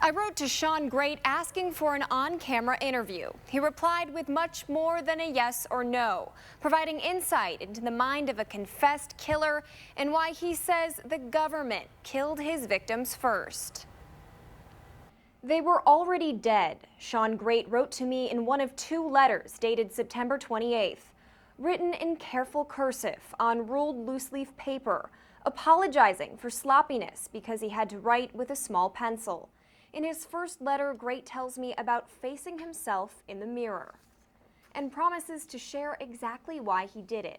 I wrote to Shawn Grate asking for an on-camera interview. He replied with much more than a yes or no, providing insight into the mind of a confessed killer and why he says the government killed his victims first. They were already dead, Shawn Grate wrote to me in one of two letters dated September 28th, written in careful cursive on ruled loose-leaf paper, apologizing for sloppiness because he had to write with a small pencil. In his first letter, Grate tells me about facing himself in the mirror and promises to share exactly why he did it.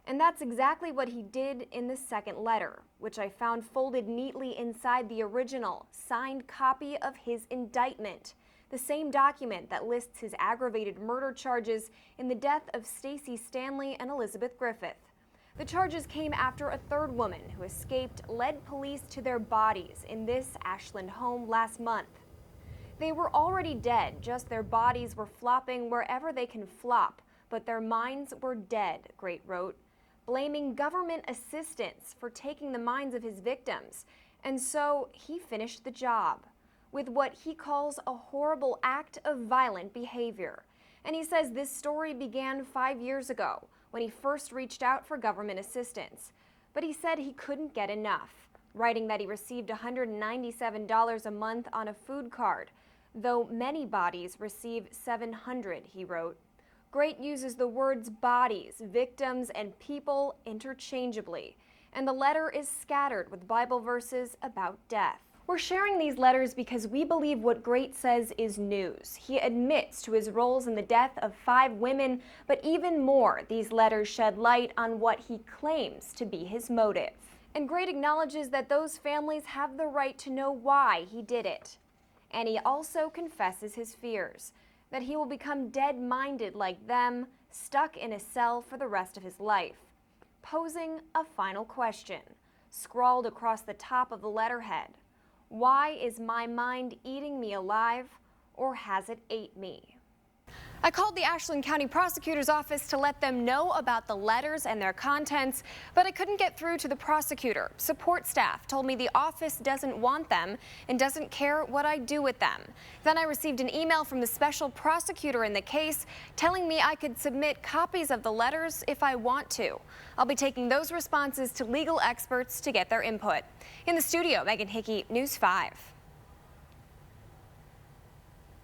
And that's exactly what he did in the second letter, which I found folded neatly inside the original, signed copy of his indictment, the same document that lists his aggravated murder charges in the death of Stacey Stanley and Elizabeth Griffith. The charges came after a third woman who escaped led police to their bodies in this Ashland home last month. They were already dead, just their bodies were flopping wherever they can flop, but their minds were dead, Grate wrote, blaming government assistance for taking the minds of his victims. And so he finished the job with what he calls a horrible act of violent behavior. And he says this story began 5 years ago, when he first reached out for government assistance. But he said he couldn't get enough, writing that he received $197 a month on a food card, though many bodies receive $700, he wrote. Grate uses the words bodies, victims, and people interchangeably, and the letter is scattered with Bible verses about death. We're sharing these letters because we believe what Grate says is news. He admits to his roles in the death of 5 women, but even more, these letters shed light on what he claims to be his motive. And Grate acknowledges that those families have the right to know why he did it. And he also confesses his fears, that he will become dead-minded like them, stuck in a cell for the rest of his life, posing a final question, scrawled across the top of the letterhead. Why is my mind eating me alive, or has it ate me? I called the Ashland County Prosecutor's Office to let them know about the letters and their contents, but I couldn't get through to the prosecutor. Support staff told me the office doesn't want them and doesn't care what I do with them. Then I received an email from the special prosecutor in the case telling me I could submit copies of the letters if I want to. I'll be taking those responses to legal experts to get their input. In the studio, Megan Hickey, News 5.